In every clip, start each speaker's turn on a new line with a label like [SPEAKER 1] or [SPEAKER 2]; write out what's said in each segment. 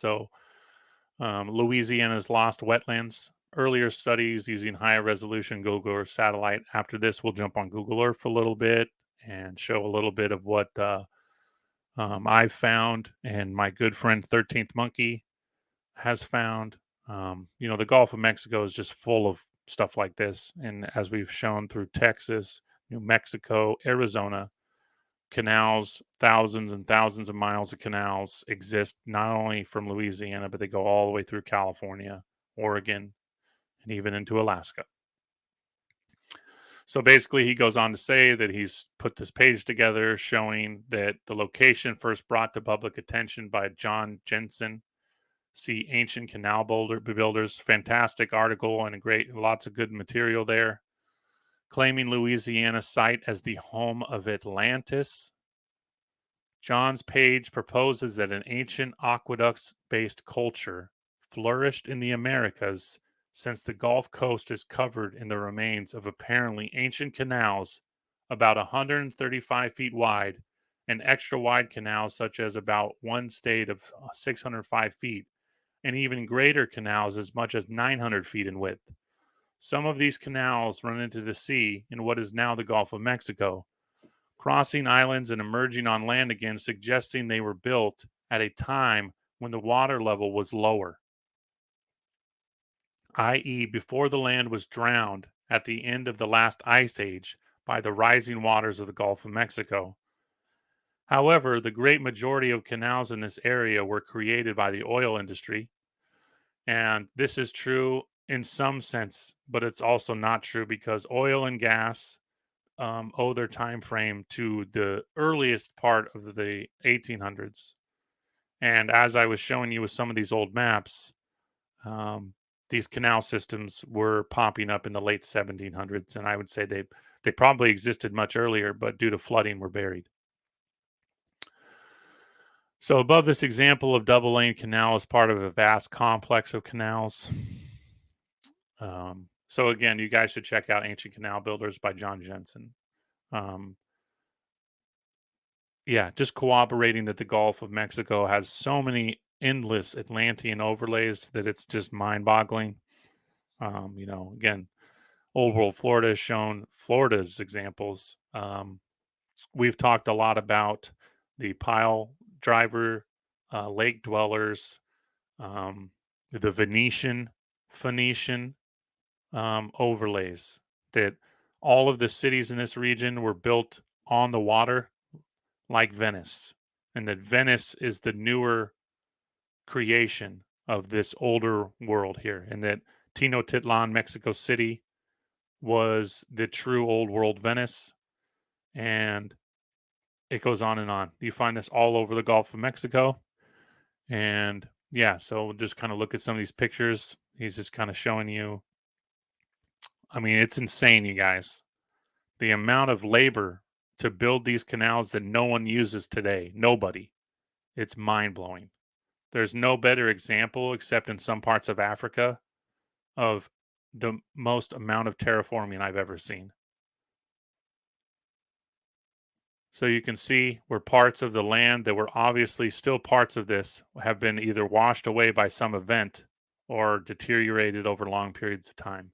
[SPEAKER 1] So, Louisiana's lost wetlands. Earlier studies using higher resolution Google Earth satellite. After this, we'll jump on Google Earth a little bit and show a little bit of what I've found and my good friend 13th Monkey has found. The Gulf of Mexico is just full of stuff like this. And as we've shown through Texas, New Mexico, Arizona, canals, thousands and thousands of miles of canals exist not only from Louisiana, but they go all the way through California, Oregon, and even into Alaska. So basically, he goes on to say that he's put this page together showing that the location first brought to public attention by John Jensen. See Ancient Canal Builders. Fantastic article and lots of good material there. Claiming Louisiana site as the home of Atlantis. John's page proposes that an ancient aqueduct-based culture flourished in the Americas since the Gulf Coast is covered in the remains of apparently ancient canals about 135 feet wide and extra wide canals such as about one state of 605 feet and even greater canals as much as 900 feet in width. Some of these canals run into the sea in what is now the Gulf of Mexico, crossing islands and emerging on land again, suggesting they were built at a time when the water level was lower, i.e., before the land was drowned at the end of the last ice age by the rising waters of the Gulf of Mexico. However, the great majority of canals in this area were created by the oil industry, and this is true in some sense, but it's also not true because oil and gas owe their time frame to the earliest part of the 1800s. And as I was showing you with some of these old maps, um, these canal systems were popping up in the late 1700s, and I would say they probably existed much earlier, but due to flooding, were buried. So above this example of double lane canal is part of a vast complex of canals. So again, you guys should check out Ancient Canal Builders by John Jensen. Um, yeah, just corroborating that the Gulf of Mexico has so many endless Atlantean overlays that it's just mind-boggling. Again, Old World Florida has shown Florida's examples. We've talked a lot about the pile driver, lake dwellers, the Phoenician overlays. That all of the cities in this region were built on the water, like Venice, and that Venice is the newer creation of this older world here, and that Tenochtitlan, Mexico City, was the true old world Venice, and it goes on and on. You find this all over the Gulf of Mexico, and yeah, so we'll just kind of look at some of these pictures. He's just kind of showing you. I mean, it's insane, you guys. The amount of labor to build these canals that no one uses today. Nobody. It's mind blowing. There's no better example, except in some parts of Africa, of the most amount of terraforming I've ever seen. So you can see where parts of the land that were obviously still parts of this have been either washed away by some event or deteriorated over long periods of time.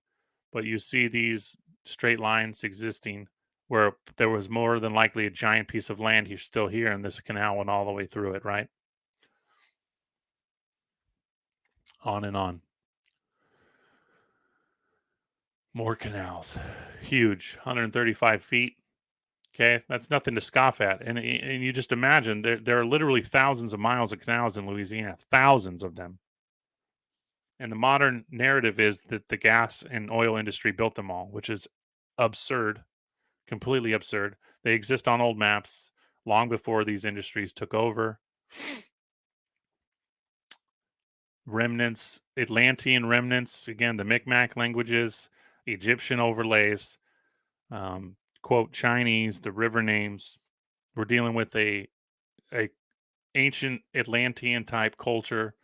[SPEAKER 1] But you see these straight lines existing where there was more than likely a giant piece of land here still here, and this canal went all the way through it, right? On and on. More canals. Huge. 135 feet. Okay, that's nothing to scoff at. And you just imagine there are literally thousands of miles of canals in Louisiana, thousands of them. And the modern narrative is that the gas and oil industry built them all, which is absurd, completely absurd. They exist on old maps long before these industries took over. Remnants, Atlantean remnants, again, the Micmac languages, Egyptian overlays, quote, Chinese, the river names. We're dealing with a ancient Atlantean type culture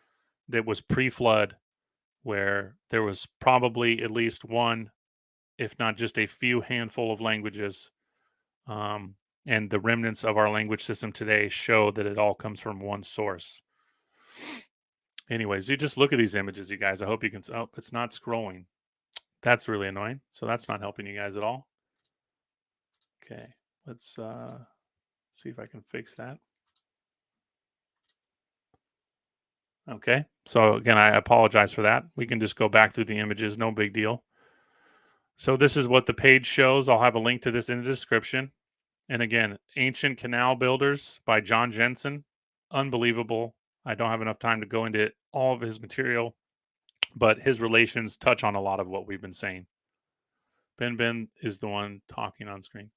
[SPEAKER 1] that was pre-flood, where there was probably at least one, if not just a few handful of languages. And the remnants of our language system today show that it all comes from one source. Anyways, you just look at these images, you guys. I hope you can. Oh, it's not scrolling. That's really annoying. So that's not helping you guys at all. Okay, let's see if I can fix that. Okay, so again, I apologize for that. We can just go back through the images, no big deal. So this is what the page shows. I'll have a link to this in the description. And again, Ancient Canal Builders by John Jensen. Unbelievable. I don't have enough time to go into all of his material, but his relations touch on a lot of what we've been saying. Ben is the one talking on screen.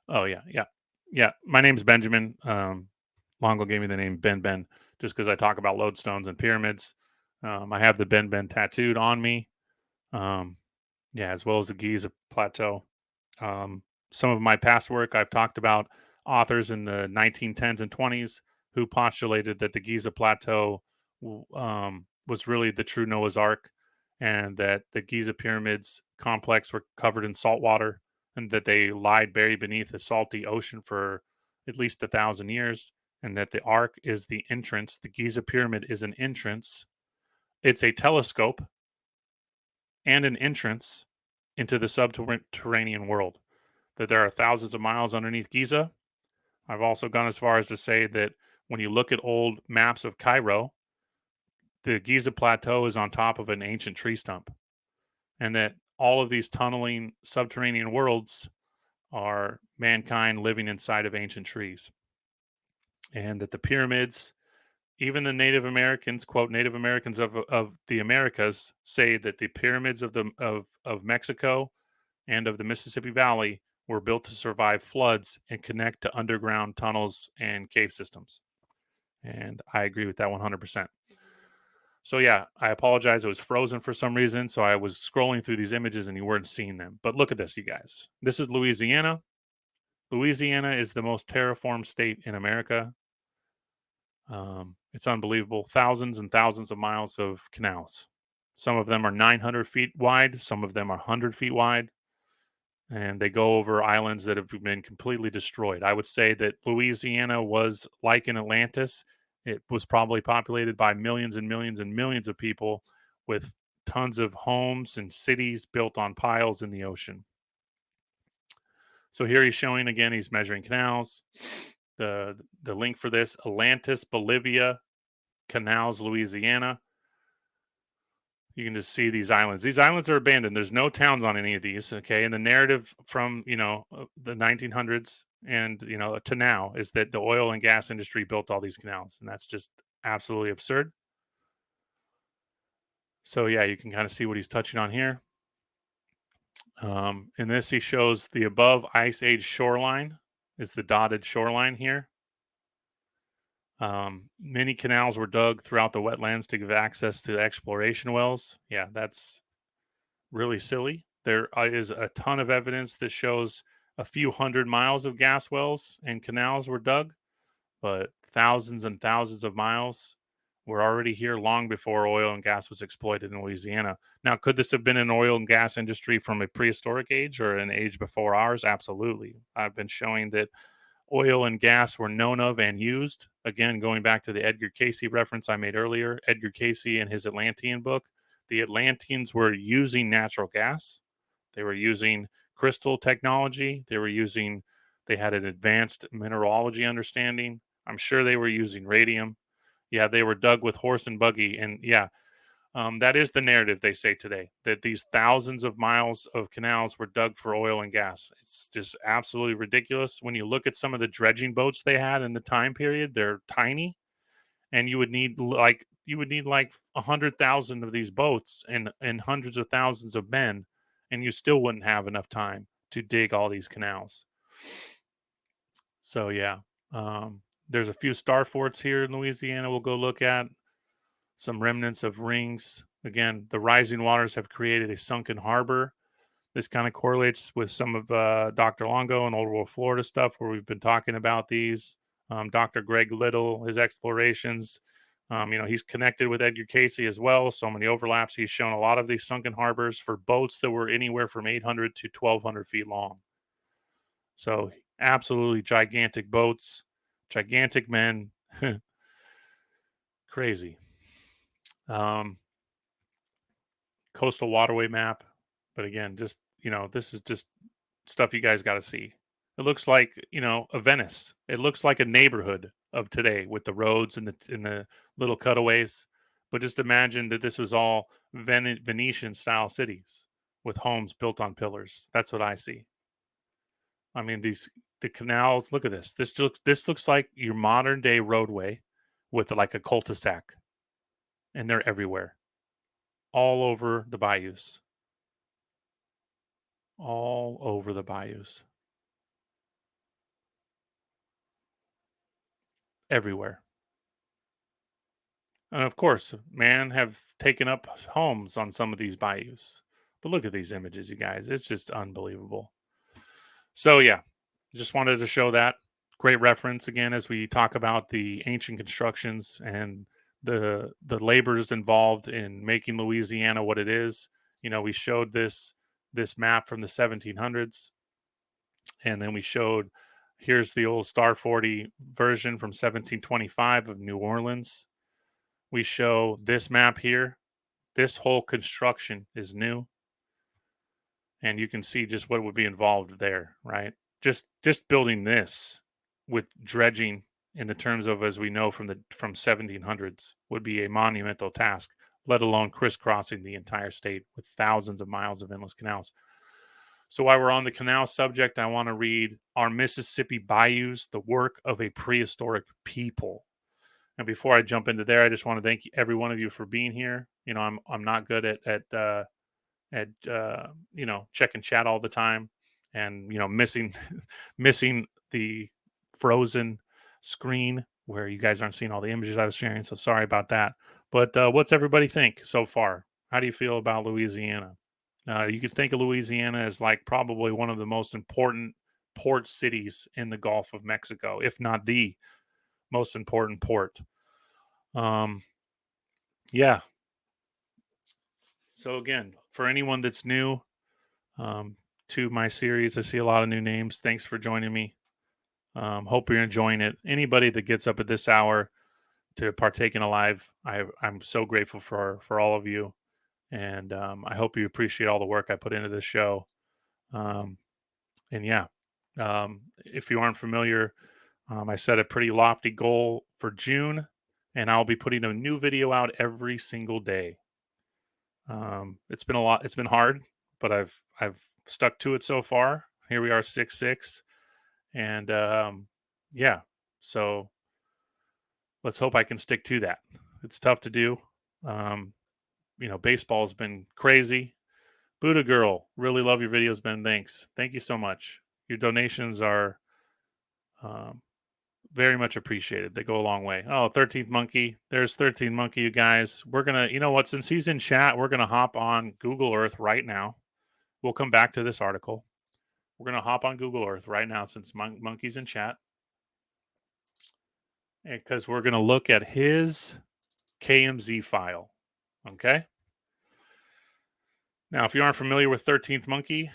[SPEAKER 1] Oh yeah, yeah, yeah. My name's Benjamin. Longo gave me the name Ben just because I talk about lodestones and pyramids. I have the Ben tattooed on me. Um, yeah, as well as the Giza Plateau. Um, some of my past work, I've talked about authors in the 1910s and 20s who postulated that the Giza Plateau was really the true Noah's Ark, and that the Giza pyramids complex were covered in salt water, and that they lied buried beneath a salty ocean for at least 1,000 years, and that the Ark is the entrance. The Giza pyramid is an entrance. It's a telescope and an entrance into the subterranean world, that there are thousands of miles underneath Giza. I've also gone as far as to say that when you look at old maps of Cairo, the Giza Plateau is on top of an ancient tree stump, and that all of these tunneling subterranean worlds are mankind living inside of ancient trees, and that the pyramids, even the Native Americans, quote, Native Americans of the Americas, say that the pyramids of Mexico and of the Mississippi Valley were built to survive floods and connect to underground tunnels and cave systems. And I agree with that 100%. So, yeah, I apologize. It was frozen for some reason. So I was scrolling through these images and you weren't seeing them. But look at this, you guys. This is Louisiana. Louisiana is the most terraformed state in America. It's unbelievable. Thousands and thousands of miles of canals. Some of them are 900 feet wide, some of them are 100 feet wide, and they go over islands that have been completely destroyed. I would say that Louisiana was like in Atlantis. It was probably populated by millions and millions and millions of people with tons of homes and cities built on piles in the ocean. So here he's showing again, he's measuring canals. The link for this, Atlantis, Bolivia, Canals, Louisiana. You can just see these islands. These islands are abandoned. There's no towns on any of these. Okay, and the narrative from the 1900s and to now is that the oil and gas industry built all these canals, and that's just absolutely absurd. So yeah, you can kind of see what he's touching on here. In this, he shows the above ice age shoreline is the dotted shoreline here. Many canals were dug throughout the wetlands to give access to exploration wells. Yeah, that's really silly. There is a ton of evidence that shows a few hundred miles of gas wells and canals were dug, but thousands and thousands of miles were already here long before oil and gas was exploited in Louisiana. Now, could this have been an oil and gas industry from a prehistoric age or an age before ours? Absolutely. I've been showing that oil and gas were known of and used. Again, going back to the Edgar Cayce reference I made earlier, Edgar Cayce in his Atlantean book, the Atlanteans were using natural gas. They were using crystal technology. They had an advanced mineralogy understanding. I'm sure they were using radium. Yeah, they were dug with horse and buggy. And yeah, that is the narrative they say today, that these thousands of miles of canals were dug for oil and gas. It's just absolutely ridiculous. When you look at some of the dredging boats they had in the time period, they're tiny, and you would need like 100,000 of these boats and hundreds of thousands of men, and you still wouldn't have enough time to dig all these canals. So yeah, there's a few star forts here in Louisiana. We'll go look at some remnants of rings. Again, the rising waters have created a sunken harbor. This kind of correlates with some of Dr. Longo and Old World Florida stuff where we've been talking about these. Dr. Greg Little, his explorations. He's connected with Edgar Cayce as well. So many overlaps. He's shown a lot of these sunken harbors for boats that were anywhere from 800 to 1,200 feet long. So absolutely gigantic boats, gigantic men. Crazy. Um, Coastal waterway map. But again, just, this is just stuff you guys got to see. It looks like, a Venice. It looks like a neighborhood of today with the roads and the little cutaways. But just imagine that this was all Venetian style cities with homes built on pillars. That's what I see. I mean, the canals. Look at this. This looks like your modern day roadway with like a cul-de-sac, and they're everywhere, all over the bayous, all over the bayous, everywhere. And of course, man have taken up homes on some of these bayous. But look at these images, you guys. It's just unbelievable. So yeah, just wanted to show that great reference again as we talk about the ancient constructions and the labors involved in making Louisiana what it is. We showed this map from the 1700s, and then we showed here's the old Star 40 version from 1725 of New Orleans. We show this map here. This whole construction is new, and you can see just what would be involved there, right? Just building this with dredging in the terms of, as we know from 1700s, would be a monumental task, let alone crisscrossing the entire state with thousands of miles of endless canals. So while we're on the canal subject, I want to read Our Mississippi Bayous, the Work of a Prehistoric People. And before I jump into there, I just want to thank every one of you for being here. I'm not good at checking chat all the time, and missing missing the frozen screen where you guys aren't seeing all the images I was sharing. So sorry about that. But what's everybody think so far? How do you feel about Louisiana? You could think of Louisiana as like probably one of the most important port cities in the Gulf of Mexico, if not the most important port. Um, yeah. So again, for anyone that's new um, to my series, I see a lot of new names. Thanks for joining me. Hope you're enjoying it. Anybody that gets up at this hour to partake in a live, I'm so grateful for all of you, and I hope you appreciate all the work I put into this show. Um, and yeah, if you aren't familiar, I set a pretty lofty goal for June, and I'll be putting a new video out every single day. It's been a lot. It's been hard, but I've stuck to it so far. Here we are, 6-6, and yeah. So let's hope I can stick to that. It's tough to do. Um, Baseball's been crazy. Buddha Girl, really love your videos, Ben. Thanks. Thank you so much. Your donations are um, very much appreciated. They go a long way. Oh, 13th Monkey. There's 13th Monkey, you guys. We're going to, since he's in chat, we're going to hop on Google Earth right now. We'll come back to this article. We're going to hop on Google Earth right now since Monkey's in chat. Because we're going to look at his KMZ file. Okay. Now, if you aren't familiar with 13th Monkey,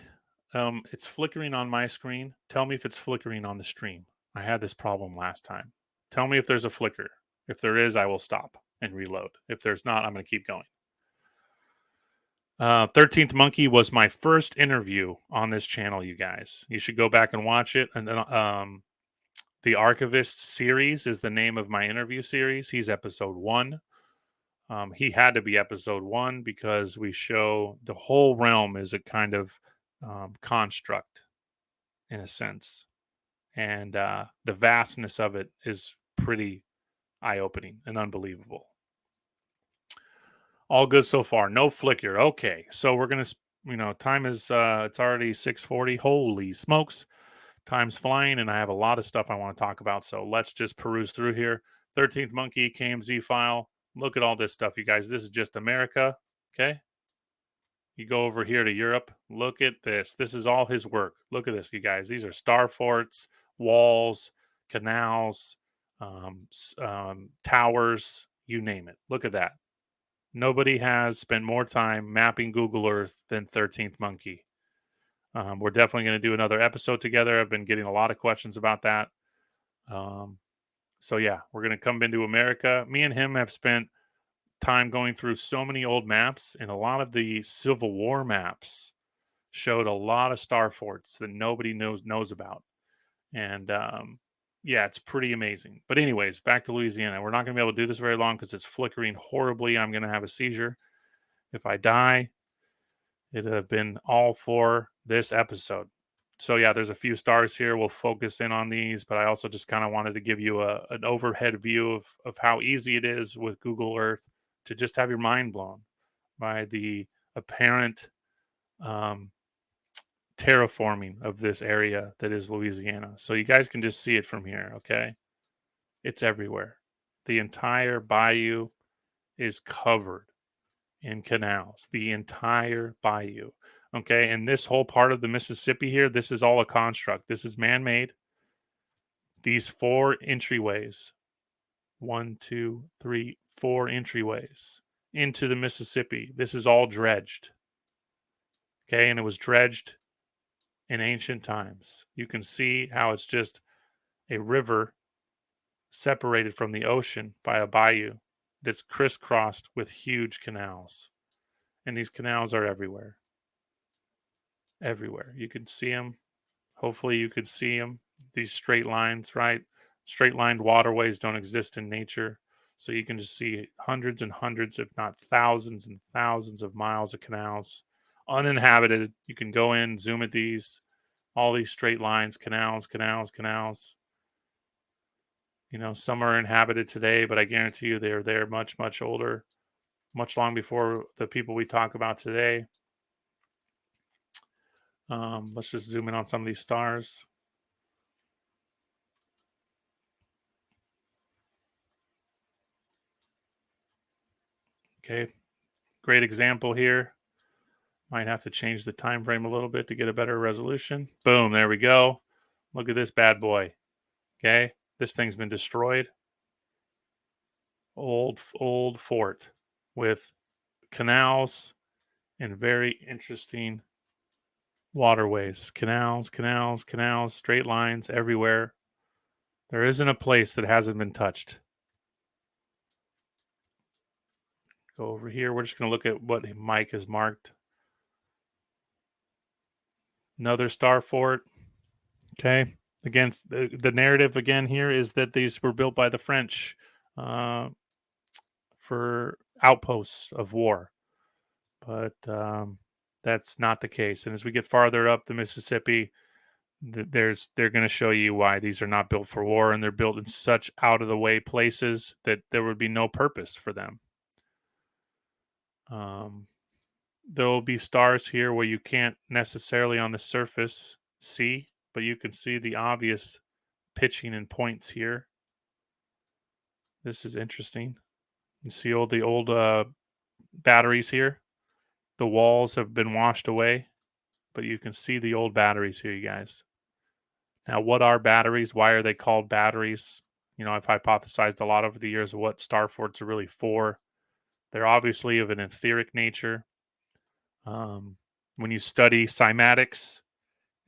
[SPEAKER 1] it's flickering on my screen. Tell me if it's flickering on the stream. I had this problem last time. Tell me if there's a flicker. If there is, I will stop and reload. If there's not, I'm going to keep going. 13th Monkey was my first interview on this channel, you guys. You should go back and watch it. And then the Archivist series is the name of my interview series. He's episode 1. He had to be episode 1 because we show the whole realm is a kind of construct in a sense. And the vastness of it is pretty eye-opening and unbelievable. All good so far. No flicker. Okay. So we're going to, time is, it's already 6:40. Holy smokes. Time's flying, and I have a lot of stuff I want to talk about. So let's just peruse through here. 13th Monkey, KMZ file. Look at all this stuff, you guys. This is just America. Okay. You go over here to Europe. Look at this. This is all his work. Look at this, you guys. These are star forts, walls, canals, towers, you name it. Look at that. Nobody has spent more time mapping Google Earth than 13th Monkey. We're definitely going to do another episode together. I've been getting a lot of questions about that. So yeah, we're going to come into America. Me and him have spent time going through so many old maps, and a lot of the Civil War maps showed a lot of star forts that nobody knows about. And yeah, it's pretty amazing. But anyways, back to Louisiana. We're not going to be able to do this very long because it's flickering horribly. I'm going to have a seizure. If I die, it'd have been all for this episode. So yeah, there's a few stars here. We'll focus in on these, but I also just kind of wanted to give you an overhead view of how easy it is with Google Earth to just have your mind blown by the apparent um, terraforming of this area that is Louisiana. So you guys can just see it from here, okay? It's everywhere. The entire bayou is covered in canals, the entire bayou. Okay. And this whole part of the Mississippi here, this is all a construct. This is man made. These four entryways, one, two, three, four entryways into the Mississippi. This is all dredged. Okay. And it was dredged in ancient times. You can see how it's just a river separated from the ocean by a bayou that's crisscrossed with huge canals. And these canals are everywhere. Everywhere. You can see them. Hopefully, you could see them. These straight lines, right? Straight lined waterways don't exist in nature. So you can just see hundreds and hundreds, if not thousands and thousands of miles of canals uninhabited. You can go in, zoom at these, all these straight lines, canals, canals, canals. You know, some are inhabited today, but I guarantee you they're there much, much older, much long before the people we talk about today. Let's just zoom in on some of these stars. Okay, great example here. Might have to change the time frame a little bit to get a better resolution. Boom, there we go. Look at this bad boy. Okay, this thing's been destroyed. Old fort with canals and very interesting waterways. Canals, canals, canals, straight lines everywhere. There isn't a place that hasn't been touched. Go over here. We're just going to look at what Mike has marked. Another star fort. Okay. Again, the narrative again here is that these were built by the French uh, for outposts of war, but that's not the case. And as we get farther up the Mississippi, they're going to show you why these are not built for war, and they're built in such out of the way places that there would be no purpose for them. Um, there will be stars here where you can't necessarily on the surface see, but you can see the obvious pitching and points here. This is interesting. You see all the old batteries here. The walls have been washed away, but you can see the old batteries here, you guys. Now, what are batteries? Why are they called batteries? You know, I've hypothesized a lot over the years of what star forts are really for. They're obviously of an etheric nature. When you study cymatics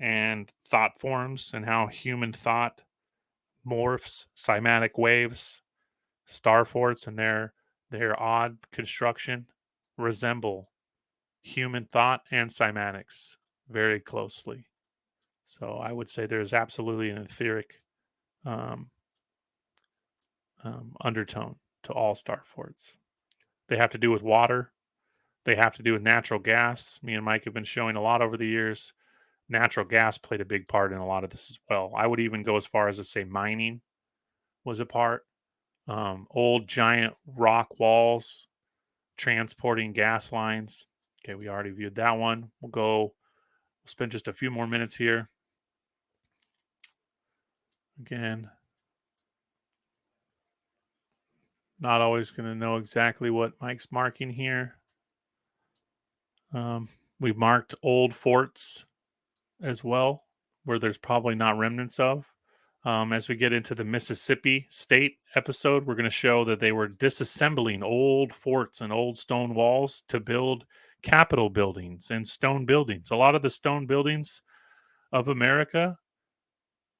[SPEAKER 1] and thought forms and how human thought morphs cymatic waves, star forts and their odd construction resemble human thought and cymatics very closely. So I would say there's absolutely an etheric um, undertone to all star forts. They have to do with water. They have to do with natural gas. Me and Mike have been showing a lot over the years. Natural gas played a big part in a lot of this as well. I would even go as far as to say mining was a part. Old giant rock walls transporting gas lines. Okay, we already viewed that one. We'll spend just a few more minutes here. Again, not always going to know exactly what Mike's marking here. We marked old forts as well, where there's probably not remnants of. As we get into the Mississippi State episode, we're going to show that they were disassembling old forts and old stone walls to build Capitol buildings and stone buildings. A lot of the stone buildings of America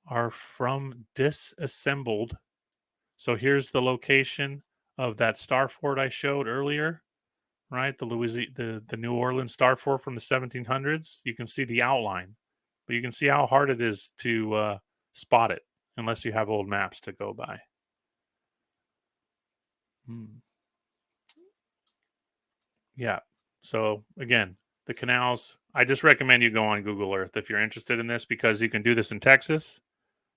[SPEAKER 1] are from disassembled. So here's the location of that star fort I showed earlier, right? The New Orleans star fort from the 1700s. You can see the outline, but you can see how hard it is to spot it unless you have old maps to go by. Hmm. Yeah. So again, the canals. I just recommend you go on Google Earth if you're interested in this because you can do this in Texas.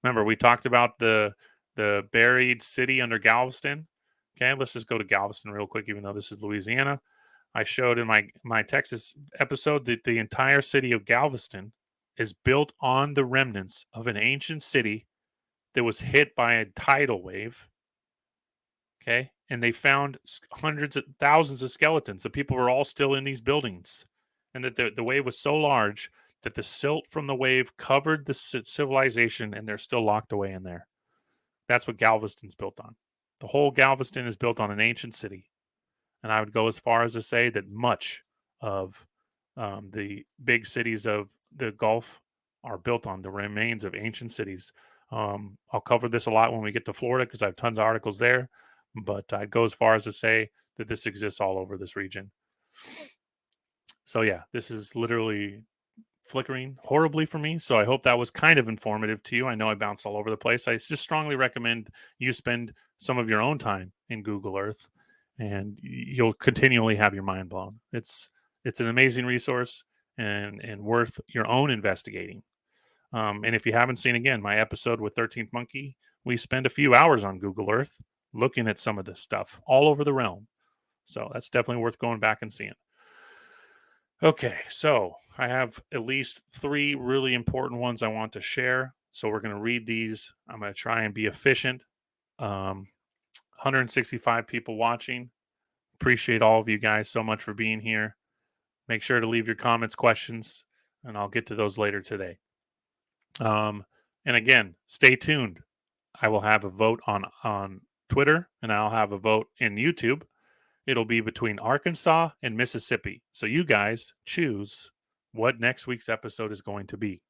[SPEAKER 1] Remember, we talked about the buried city under Galveston. Okay, let's just go to Galveston real quick, even though this is Louisiana. I showed in my Texas episode that the entire city of Galveston is built on the remnants of an ancient city that was hit by a tidal wave. Okay, and they found hundreds of thousands of skeletons. The people were all still in these buildings, and that the wave was so large that the silt from the wave covered the civilization, and they're still locked away in there. That's what Galveston's built on. The whole Galveston is built on an ancient city. And I would go as far as to say that much of the big cities of the Gulf are built on the remains of ancient cities. I'll cover this a lot when we get to Florida because I have tons of articles there. But I'd go as far as to say that this exists all over this region. So, yeah, this is literally flickering horribly for me. So I hope that was kind of informative to you. I know I bounced all over the place. I just strongly recommend you spend some of your own time in Google Earth, and you'll continually have your mind blown. It's an amazing resource and worth your own investigating. And if you haven't seen again my episode with 13th Monkey, we spend a few hours on Google Earth looking at some of this stuff all over the realm. So that's definitely worth going back and seeing. Okay, so I have at least three really important ones I want to share. So we're going to read these. I'm going to try and be efficient. 165 people watching. Appreciate all of you guys so much for being here. Make sure to leave your comments, questions, and I'll get to those later today. And again, stay tuned. I will have a vote on Twitter, and I'll have a vote in YouTube. It'll be between Arkansas and Mississippi. So you guys choose what next week's episode is going to be.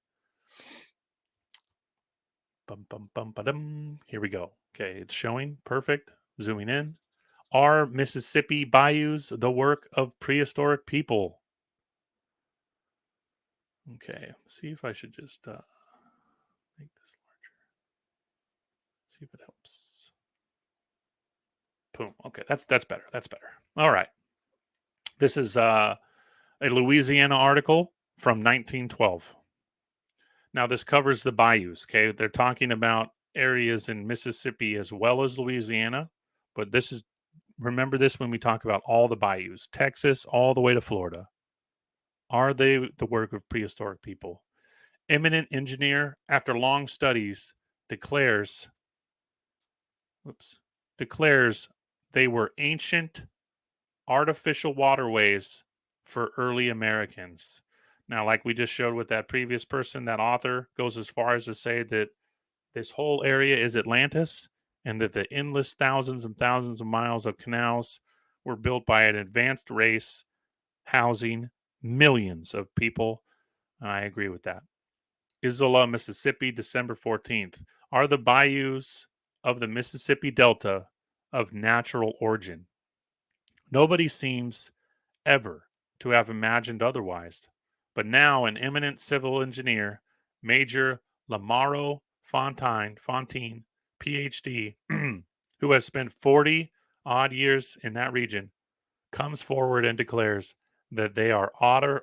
[SPEAKER 1] Bum, bum, bum, ba-dum. Here we go. Okay, it's showing. Perfect. Zooming in. Are Mississippi bayous the work of prehistoric people? Okay, let's see if I should just make this larger. See if it helps. Boom. Okay, that's better. That's better. All right. This is a Louisiana article from 1912. Now, this covers the bayous. Okay, they're talking about areas in Mississippi as well as Louisiana, but this is remember this when we talk about all the bayous, Texas all the way to Florida. Are they the work of prehistoric people? Eminent engineer, after long studies, declares, whoops, declares they were ancient artificial waterways for early Americans. Now, like we just showed with that previous person, that author goes as far as to say that this whole area is Atlantis and that the endless thousands and thousands of miles of canals were built by an advanced race housing millions of people. And I agree with that. Isola, Mississippi, December 14th. Are the bayous of the Mississippi Delta of natural origin? Nobody seems ever to have imagined otherwise. But now an eminent civil engineer, Major Lamaro Fontaine, PhD, who has spent 40 odd years in that region, comes forward and declares that they are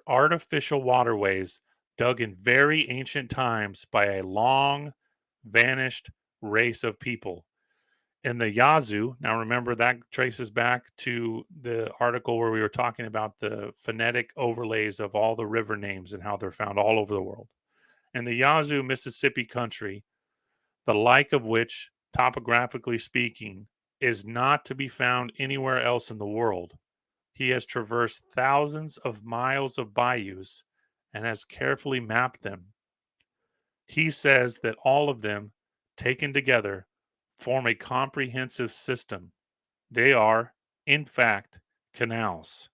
[SPEAKER 1] artificial waterways dug in very ancient times by a long vanished race of people. In the Yazoo, now remember that traces back to the article where we were talking about the phonetic overlays of all the river names and how they're found all over the world. In the Yazoo, Mississippi country, the like of which, topographically speaking, is not to be found anywhere else in the world. He has traversed thousands of miles of bayous and has carefully mapped them. He says that all of them, taken together, form a comprehensive system. They are, in fact, canals,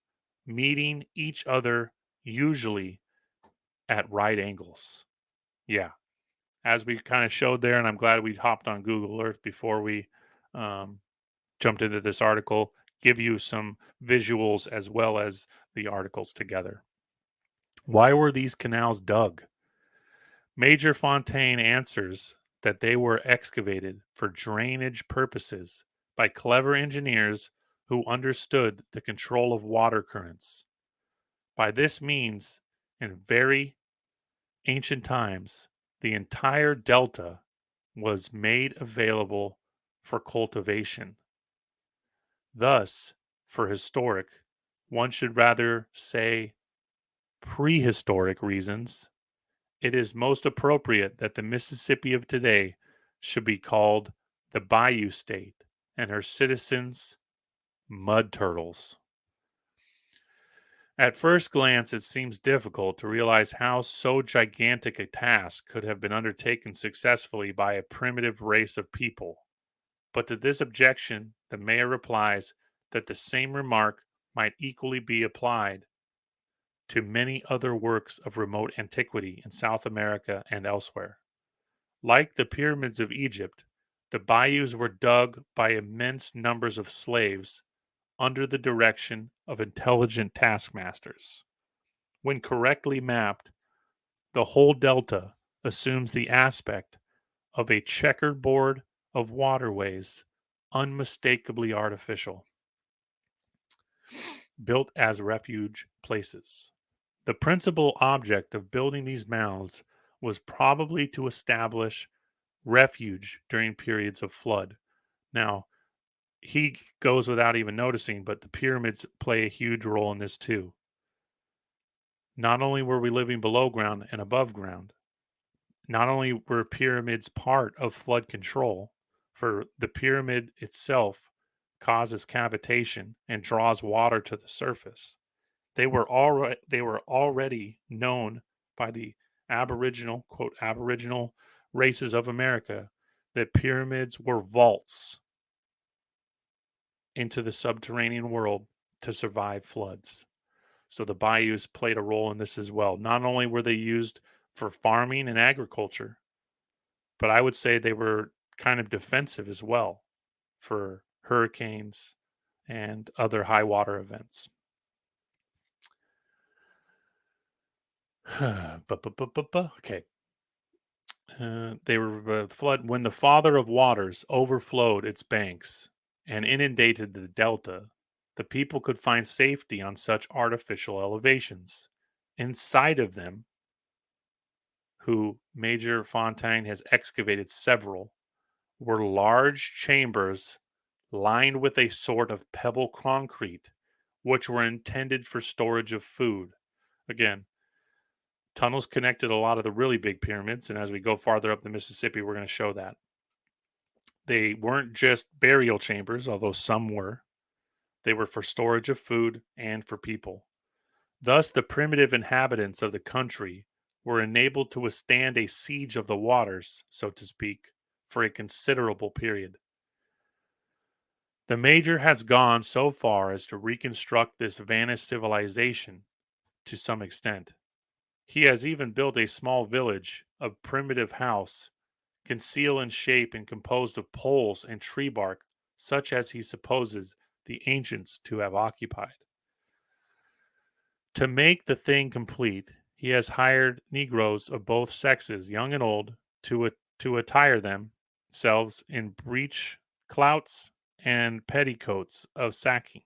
[SPEAKER 1] meeting each other usually at right angles. Yeah, as we kind of showed there, and I'm glad we hopped on Google Earth before we um, jumped into this article, give you some visuals as well as the articles together. Why were these canals dug? Major Fontaine answers that they were excavated for drainage purposes by clever engineers who understood the control of water currents. By this means, in very ancient times, the entire delta was made available for cultivation. Thus, for historic, one should rather say prehistoric reasons, it is most appropriate that the Mississippi of today should be called the Bayou State and her citizens mud turtles. At first glance, it seems difficult to realize how so gigantic a task could have been undertaken successfully by a primitive race of people. But to this objection, the mayor replies that the same remark might equally be applied to many other works of remote antiquity in South America and elsewhere. Like the pyramids of Egypt, the bayous were dug by immense numbers of slaves under the direction of intelligent taskmasters. When correctly mapped, the whole delta assumes the aspect of a checkerboard of waterways, unmistakably artificial, built as refuge places. The principal object of building these mounds was probably to establish refuge during periods of flood. Now, he goes without even noticing, but the pyramids play a huge role in this too. Not only were we living below ground and above ground, not only were pyramids part of flood control, for the pyramid itself causes cavitation and draws water to the surface. They were already known by the aboriginal, quote, aboriginal races of America that pyramids were vaults into the subterranean world to survive floods. So the bayous played a role in this as well. Not only were they used for farming and agriculture, but I would say they were kind of defensive as well for hurricanes and other high water events. Okay. They were flood when the father of waters overflowed its banks and inundated the delta. The people could find safety on such artificial elevations. Inside of them, who Major Fontaine has excavated several, were large chambers lined with a sort of pebble concrete, which were intended for storage of food. Again, tunnels connected a lot of the really big pyramids, and as we go farther up the Mississippi, we're going to show that. They weren't just burial chambers, although some were. They were for storage of food and for people. Thus, the primitive inhabitants of the country were enabled to withstand a siege of the waters, so to speak, for a considerable period. The Major has gone so far as to reconstruct this vanished civilization to some extent. He has even built a small village of primitive house, concealed in shape and composed of poles and tree bark, such as he supposes the ancients to have occupied. To make the thing complete, he has hired negroes of both sexes, young and old, to attire themselves in breech clouts and petticoats of sacking,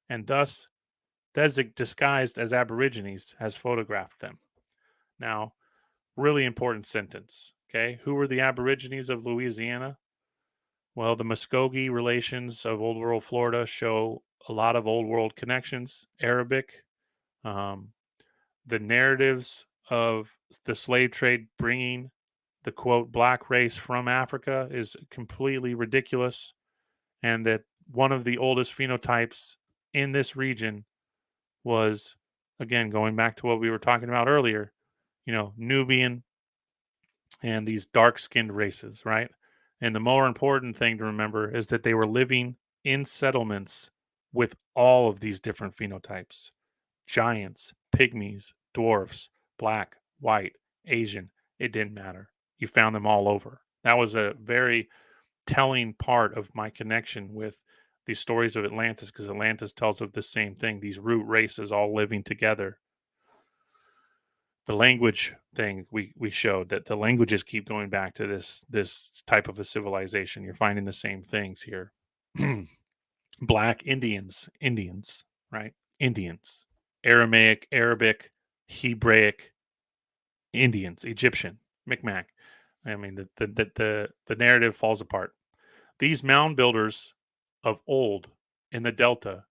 [SPEAKER 1] and thus, disguised as Aborigines, has photographed them. Now, really important sentence. Okay, who were the Aborigines of Louisiana? Well, the Muskogee relations of Old World Florida show a lot of Old World connections. Arabic, um, the narratives of the slave trade bringing the quote black race from Africa is completely ridiculous, and that one of the oldest phenotypes in this region was, again, going back to what we were talking about earlier, Nubian and these dark skinned races, right? And the more important thing to remember is that they were living in settlements with all of these different phenotypes: giants, pygmies, dwarfs, black, white, Asian. It didn't matter. You found them all over. That was a very telling part of my connection with these stories of Atlantis, because Atlantis tells of the same thing. These root races all living together. The language thing we showed that the languages keep going back to this type of a civilization. You're finding the same things here. Black Indians, right? Indians, Aramaic, Arabic, Hebraic, Indians, Egyptian, Micmac. I mean, the narrative falls apart. These mound builders of old in the Delta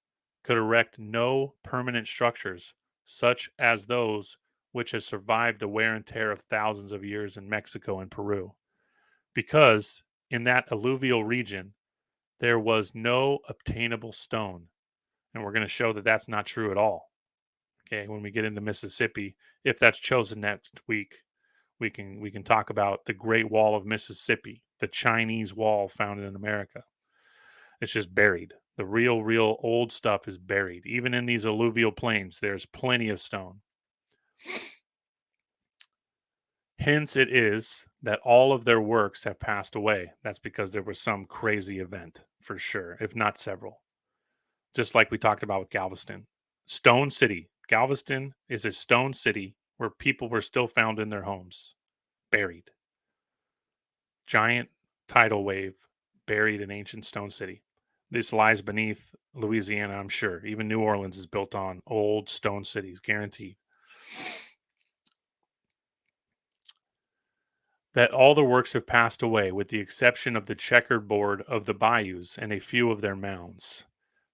[SPEAKER 1] could erect no permanent structures such as those which have survived the wear and tear of thousands of years in Mexico and Peru, because in that alluvial region there was no obtainable stone. And we're going to show that that's not true at all. Okay, when we get into Mississippi, if that's chosen next week, we can talk about the Great Wall of Mississippi, the Chinese wall found in America. It's just buried. The real old stuff is buried. Even in these alluvial plains, there's plenty of stone. Hence, it is that all of their works have passed away. That's because there was some crazy event, for sure, if not several. Just like we talked about with Galveston. Stone City. Galveston is a stone city where people were still found in their homes, buried. Giant tidal wave buried an ancient stone city. This lies beneath Louisiana, I'm sure. Even New Orleans is built on old stone cities, guaranteed. That all the works have passed away, with the exception of the checkered board of the bayous and a few of their mounds.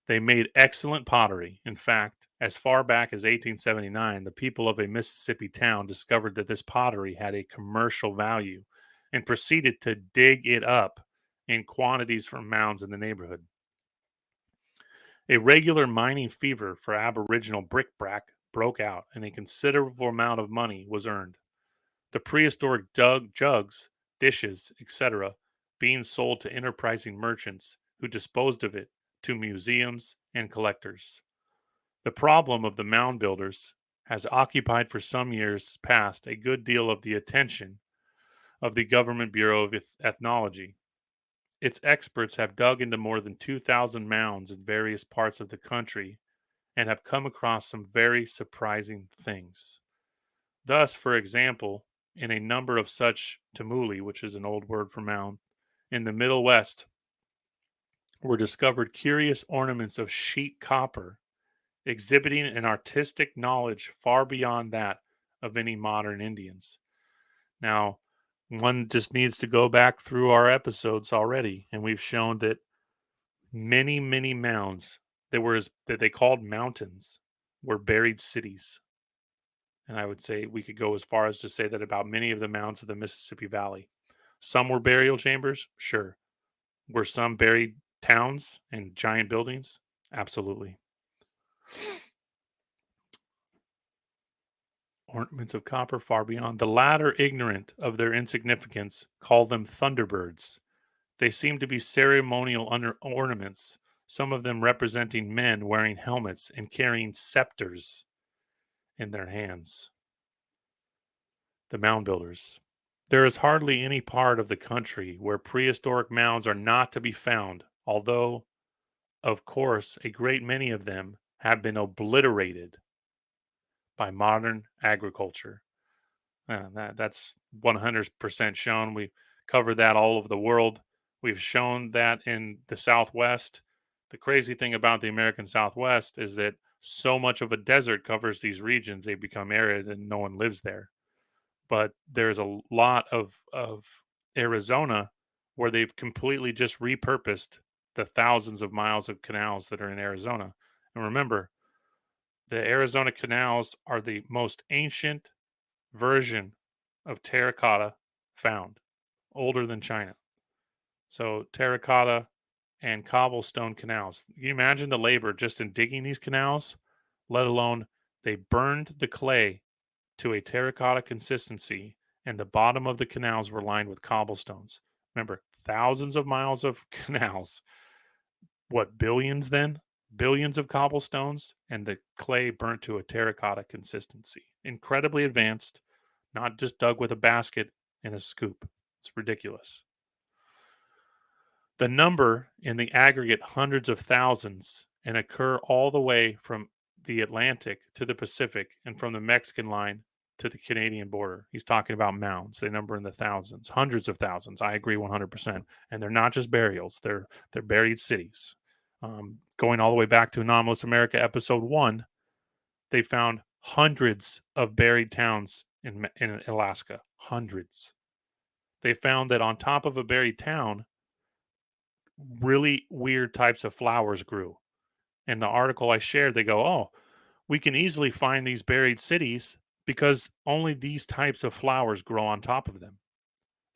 [SPEAKER 1] They made excellent pottery. In fact, as far back as 1879, the people of a Mississippi town discovered that this pottery had a commercial value and proceeded to dig it up in quantities from mounds in the neighborhood. A regular mining fever for aboriginal bric-a-brac broke out, and a considerable amount of money was earned. The prehistoric jugs, dishes, etc., being sold to enterprising merchants who disposed of it to museums and collectors. The problem of the mound builders has occupied for some years past a good deal of the attention of the Government Bureau of Ethnology. Its experts have dug into more than 2,000 mounds in various parts of the country and have come across some very surprising things. Thus, for example, in a number of such tumuli, which is an old word for mound, in the Middle West, were discovered curious ornaments of sheet copper, exhibiting an artistic knowledge far beyond that of any modern Indians. Now, one just needs to go back through our episodes already, and we've shown that many mounds that they called mountains were buried cities. And I would say we could go as far as to say that about many of the mounds of the Mississippi Valley. Some were burial chambers, sure. Were some buried towns and giant buildings? Absolutely. Ornaments of copper far beyond. The latter, ignorant of their insignificance, call them thunderbirds. They seem to be ceremonial ornaments, some of them representing men wearing helmets and carrying scepters in their hands. The mound builders. There is hardly any part of the country where prehistoric mounds are not to be found, although, of course, a great many of them have been obliterated by modern agriculture. That's 100% shown. We covered that all over the world. We've shown that in the Southwest. The crazy thing about the American Southwest is that so much of a desert covers these regions, they become arid and no one lives there. But there's a lot of Arizona where they've completely just repurposed the thousands of miles of canals that are in Arizona. And remember, the Arizona canals are the most ancient version of terracotta found, older than China. So terracotta and cobblestone canals. Can you imagine the labor just in digging these canals, let alone they burned the clay to a terracotta consistency, and the bottom of the canals were lined with cobblestones. Remember, thousands of miles of canals. What, billions then? Billions of cobblestones, and the clay burnt to a terracotta consistency. Incredibly advanced, not just dug with a basket and a scoop. It's ridiculous. The number in the aggregate hundreds of thousands and occur all the way from the Atlantic to the Pacific and from the Mexican line to the Canadian border. He's talking about mounds. They number in the thousands, hundreds of thousands. I agree 100%. And they're not just burials, they're buried cities. Going all the way back to Anomalous America episode 1, they found hundreds of buried towns in Alaska. Hundreds. They found that on top of a buried town, really weird types of flowers grew. In the article I shared, they go, "Oh, we can easily find these buried cities because only these types of flowers grow on top of them."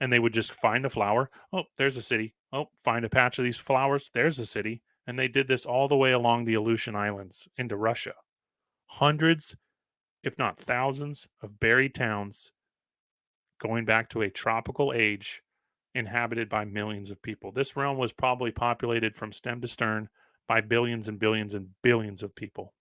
[SPEAKER 1] And they would just find the flower. Oh, there's a city. Oh, find a patch of these flowers. There's a city. And they did this all the way along the Aleutian Islands into Russia. Hundreds, if not thousands, of buried towns going back to a tropical age inhabited by millions of people. This realm was probably populated from stem to stern by billions and billions and billions of people.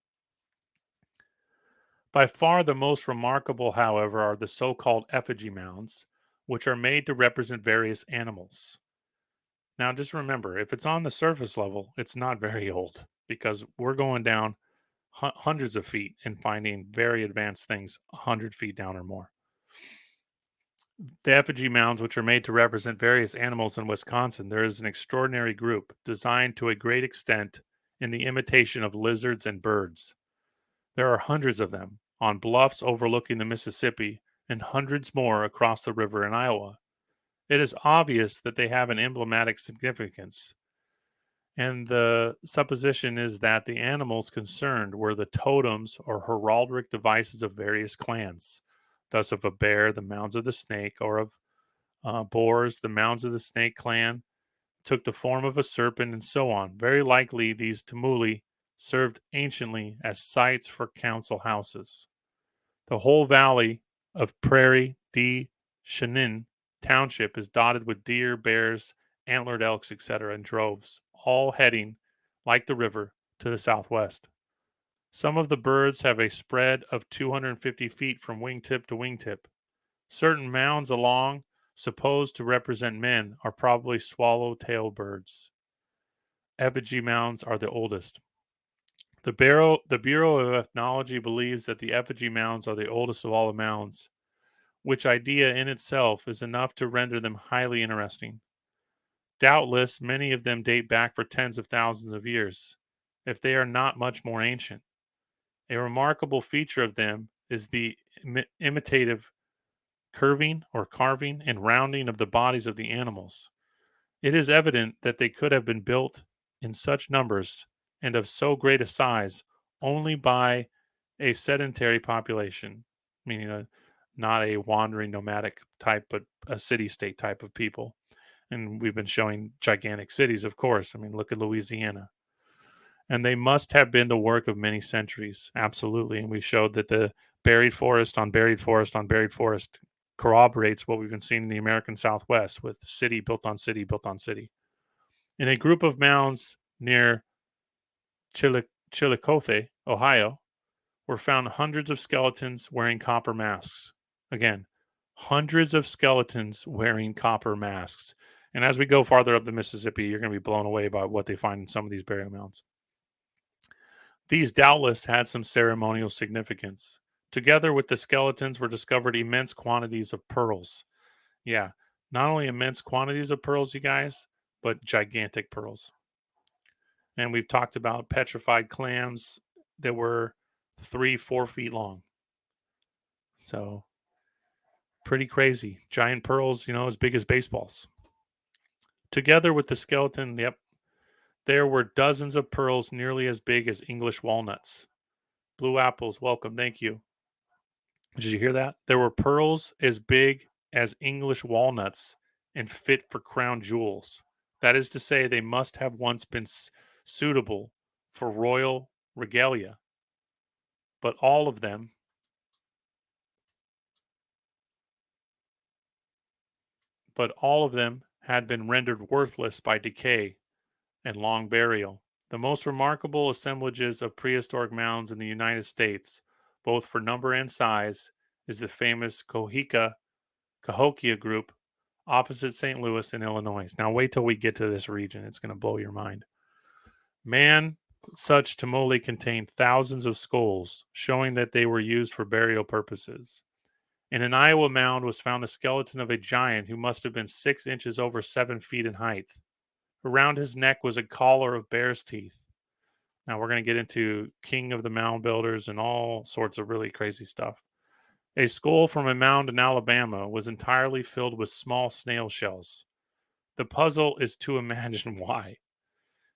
[SPEAKER 1] By far the most remarkable, however, are the so called effigy mounds, which are made to represent various animals. Now, just remember, if it's on the surface level, it's not very old because we're going down hundreds of feet and finding very advanced things 100 feet down or more. The effigy mounds, which are made to represent various animals in Wisconsin, there is an extraordinary group designed to a great extent in the imitation of lizards and birds. There are hundreds of them on bluffs overlooking the Mississippi and hundreds more across the river in Iowa. It is obvious that they have an emblematic significance, and the supposition is that the animals concerned were the totems or heraldic devices of various clans. Thus, of a bear, the mounds of the snake, or of boars, the mounds of the snake clan, took the form of a serpent, and so on. Very likely, these tumuli served anciently as sites for council houses. The whole valley of Prairie de Chenin Township is dotted with deer, bears, antlered elks, etc., in droves, all heading, like the river, to the southwest. Some of the birds have a spread of 250 feet from wingtip to wingtip. Certain mounds along, supposed to represent men, are probably swallow-tail birds. Effigy mounds are the oldest. The Bureau of Ethnology believes that the effigy mounds are the oldest of all the mounds, which idea in itself is enough to render them highly interesting. Doubtless, many of them date back for tens of thousands of years, if they are not much more ancient. A remarkable feature of them is the imitative curving or carving and rounding of the bodies of the animals. It is evident that they could have been built in such numbers and of so great a size only by a sedentary population, meaning not a wandering nomadic type, but a city state type of people. And we've been showing gigantic cities, of course. I mean, look at Louisiana. And they must have been the work of many centuries, absolutely. And we showed that the buried forest on buried forest on buried forest corroborates what we've been seeing in the American Southwest with city built on city built on city. In a group of mounds near Chillicothe, Ohio, were found hundreds of skeletons wearing copper masks. Again, hundreds of skeletons wearing copper masks. And as we go farther up the Mississippi, you're going to be blown away by what they find in some of these burial mounds. These doubtless had some ceremonial significance. Together with the skeletons were discovered immense quantities of pearls. Yeah, not only immense quantities of pearls, you guys, but gigantic pearls. And we've talked about petrified clams that were 3-4 feet long. So pretty crazy. Giant pearls, as big as baseballs. Together with the skeleton, yep, there were dozens of pearls nearly as big as English walnuts. Blue apples, welcome, thank you. Did you hear that? There were pearls as big as English walnuts and fit for crown jewels. That is to say, they must have once been suitable for royal regalia. But all of them had been rendered worthless by decay and long burial. The most remarkable assemblages of prehistoric mounds in the United States, both for number and size, is the famous Cahokia group opposite St. Louis in Illinois. Now, wait till we get to this region. It's going to blow your mind. Man, such tumuli contained thousands of skulls, showing that they were used for burial purposes. In an Iowa mound was found the skeleton of a giant who must have been 6 inches over 7 feet in height. Around his neck was a collar of bear's teeth. Now we're going to get into King of the Mound Builders and all sorts of really crazy stuff. A skull from a mound in Alabama was entirely filled with small snail shells. The puzzle is to imagine why.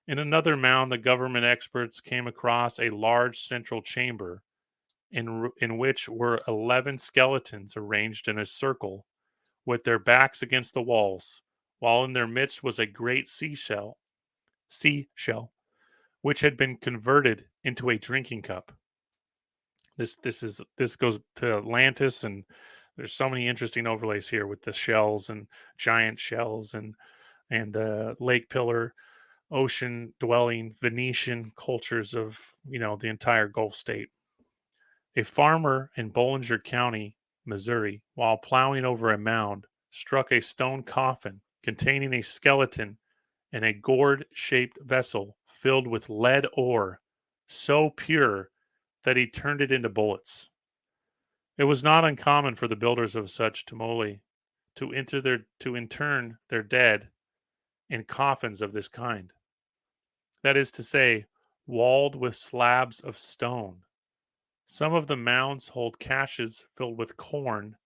[SPEAKER 1] In another mound, the government experts came across a large central chamber in which were 11 skeletons arranged in a circle with their backs against the walls, while in their midst was a great seashell, which had been converted into a drinking cup. This goes to Atlantis, and there's so many interesting overlays here with the shells and giant shells and the lake pillar, ocean dwelling Venetian cultures of the entire Gulf state. A farmer in Bollinger County, Missouri, while plowing over a mound, struck a stone coffin containing a skeleton in a gourd-shaped vessel filled with lead ore, so pure that he turned it into bullets. It was not uncommon for the builders of such tumuli to intern their dead in coffins of this kind. That is to say, walled with slabs of stone. Some of the mounds hold caches filled with corn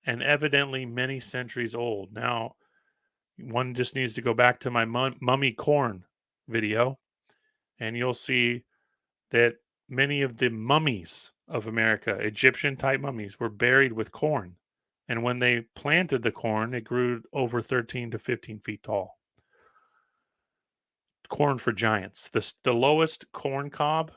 [SPEAKER 1] and evidently many centuries old. Now, one just needs to go back to my mummy corn video, and you'll see that many of the mummies of America, Egyptian type mummies, were buried with corn. And when they planted the corn, it grew over 13 to 15 feet tall. Corn for giants. The lowest corn cob,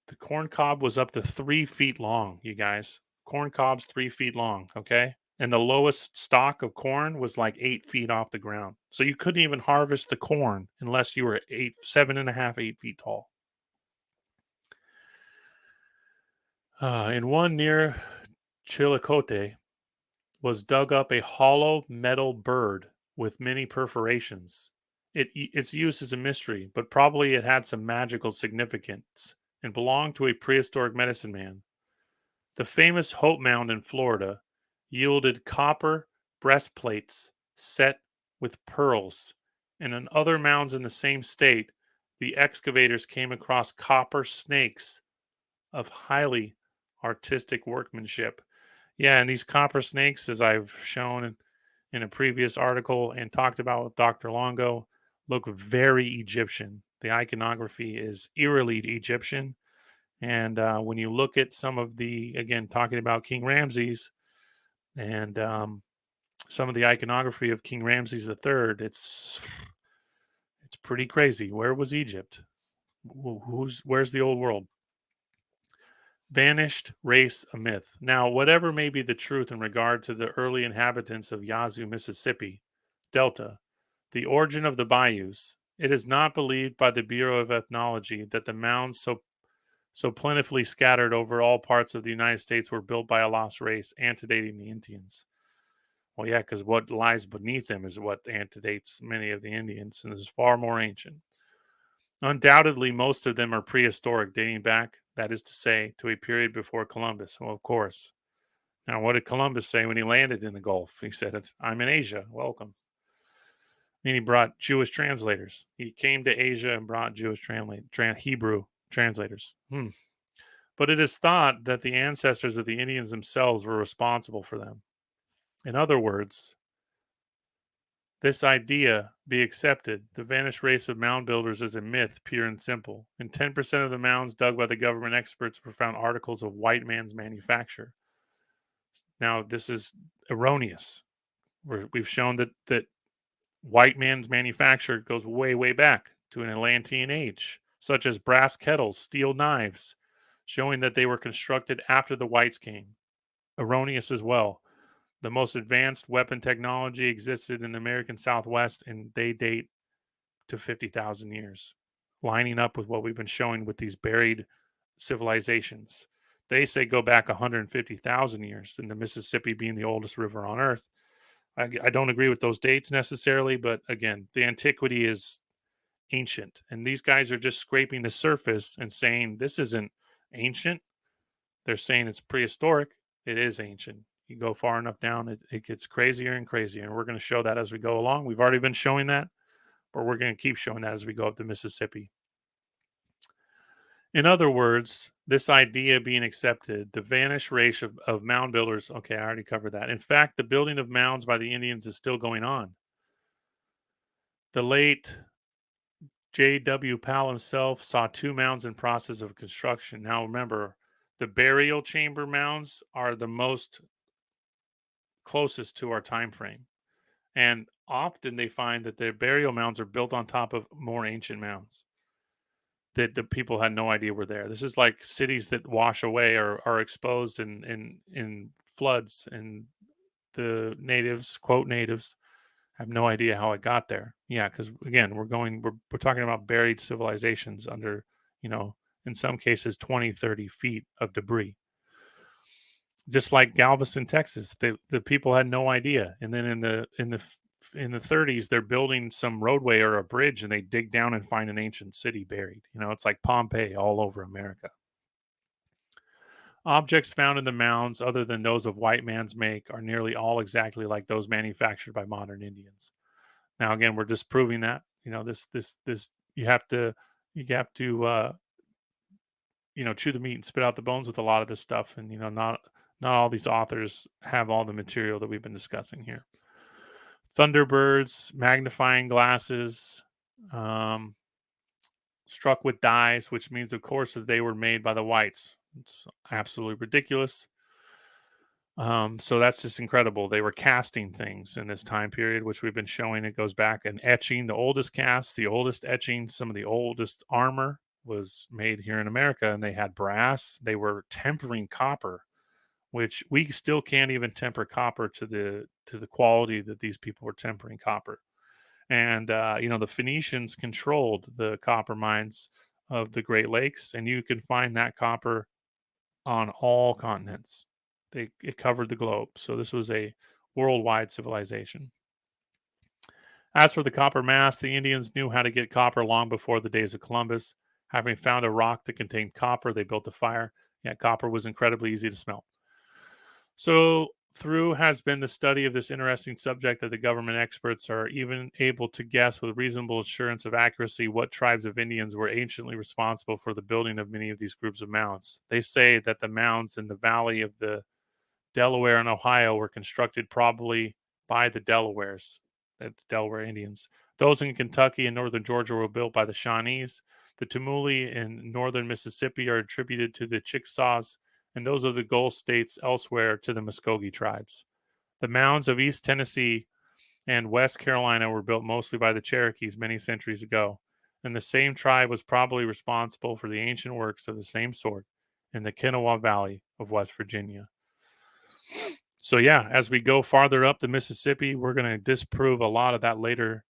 [SPEAKER 1] the corn cob was up to 3 feet long, you guys. Corn cob's 3 feet long, okay? And the lowest stalk of corn was like 8 feet off the ground. So you couldn't even harvest the corn unless you were 7.5, 8 feet tall. In one near Chillicothe was dug up a hollow metal bird with many perforations. Its use is a mystery, but probably it had some magical significance and belonged to a prehistoric medicine man. The famous Hope Mound in Florida yielded copper breastplates set with pearls, and in other mounds in the same state, the excavators came across copper snakes of highly artistic workmanship. Yeah, and these copper snakes, as I've shown in a previous article and talked about with Dr. Longo, look very Egyptian. The iconography is eerily Egyptian. And when you look at some of again, talking about King Ramses and some of the iconography of King Ramses III, it's pretty crazy. Where was Egypt? Where's the old world? Vanished race, a myth. Now, whatever may be the truth in regard to the early inhabitants of Yazoo, Mississippi Delta, the origin of the bayous, it is not believed by the Bureau of Ethnology that the mounds so plentifully scattered over all parts of the United States were built by a lost race antedating the Indians. Well, yeah, because what lies beneath them is what antedates many of the Indians and is far more ancient. Undoubtedly, most of them are prehistoric, dating back, that is to say, to a period before Columbus. Well, of course. Now, what did Columbus say when he landed in the Gulf? He said, "I'm in Asia. Welcome." Then he brought Jewish translators. He came to Asia and brought Hebrew translators. But it is thought that the ancestors of the Indians themselves were responsible for them. In other words, this idea be accepted. The vanished race of mound builders is a myth, pure and simple. In 10% of the mounds dug by the government experts were found articles of white man's manufacture. Now, this is erroneous. We've shown that white man's manufacture goes way, way back to an Atlantean age, such as brass kettles, steel knives, showing that they were constructed after the whites came. Erroneous as well. The most advanced weapon technology existed in the American Southwest, and they date to 50,000 years, lining up with what we've been showing with these buried civilizations. They say go back 150,000 years, and the Mississippi being the oldest river on earth. I don't agree with those dates necessarily, but again, the antiquity is ancient. And these guys are just scraping the surface and saying this isn't ancient. They're saying it's prehistoric. It is ancient. You go far enough down, it gets crazier and crazier. And we're going to show that as we go along. We've already been showing that, but we're going to keep showing that as we go up the Mississippi. In other words, this idea being accepted, the vanished race of mound builders. Okay, I already covered that. In fact, the building of mounds by the Indians is still going on. The late J.W. Powell himself saw 2 mounds in process of construction. Now, remember, the burial chamber mounds are the most closest to our time frame, and often they find that their burial mounds are built on top of more ancient mounds that the people had no idea were there. This is like cities that wash away or are exposed in floods, and the natives, quote natives, have no idea how it got there. Yeah, because again, we're talking about buried civilizations under, you know, in some cases 20, 30 feet of debris. Just like Galveston, Texas, the people had no idea. And then in the 30s, they're building some roadway or a bridge, and they dig down and find an ancient city buried. You know, it's like Pompeii all over America. Objects found in the mounds, other than those of white man's make, are nearly all exactly like those manufactured by modern Indians. Now, again, we're disproving that. You know, this you have to chew the meat and spit out the bones with a lot of this stuff, and not all these authors have all the material that we've been discussing here. Thunderbirds, magnifying glasses, um, struck with dyes, which means, of course, that they were made by the whites. It's absolutely ridiculous. So that's just incredible. They were casting things in this time period, which we've been showing. It goes back and etching. The oldest cast, the oldest etching, some of the oldest armor was made here in America, and they had brass. They were tempering copper, which we still can't even temper copper to the quality that these people were tempering copper. And the Phoenicians controlled the copper mines of the Great Lakes, and you can find that copper on all continents. It covered the globe. So this was a worldwide civilization. As for the copper mass, the Indians knew how to get copper long before the days of Columbus. Having found a rock that contained copper, they built a fire. Yeah, copper was incredibly easy to smelt. So through has been the study of this interesting subject that the government experts are even able to guess with reasonable assurance of accuracy what tribes of Indians were anciently responsible for the building of many of these groups of mounds. They say that the mounds in the valley of the Delaware and Ohio were constructed probably by the Delawares, that's Delaware Indians. Those in Kentucky and northern Georgia were built by the Shawnees. The Tumuli in northern Mississippi are attributed to the Chickasaws, and those of the Gulf states elsewhere to the Muskogee tribes. The mounds of East Tennessee and West Carolina were built mostly by the Cherokees many centuries ago, and the same tribe was probably responsible for the ancient works of the same sort in the Kanawha Valley of West Virginia. So yeah, as we go farther up the Mississippi, we're going to disprove a lot of that later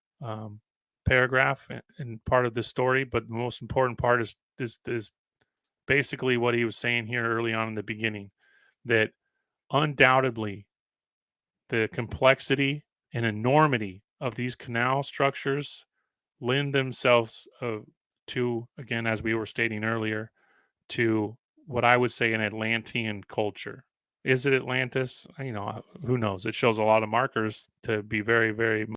[SPEAKER 1] paragraph and part of this story. But the most important part is basically what he was saying here early on in the beginning, that undoubtedly the complexity and enormity of these canal structures lend themselves to, again, as we were stating earlier, to what I would say an Atlantean culture. Is it Atlantis? Who knows? It shows a lot of markers to be very, very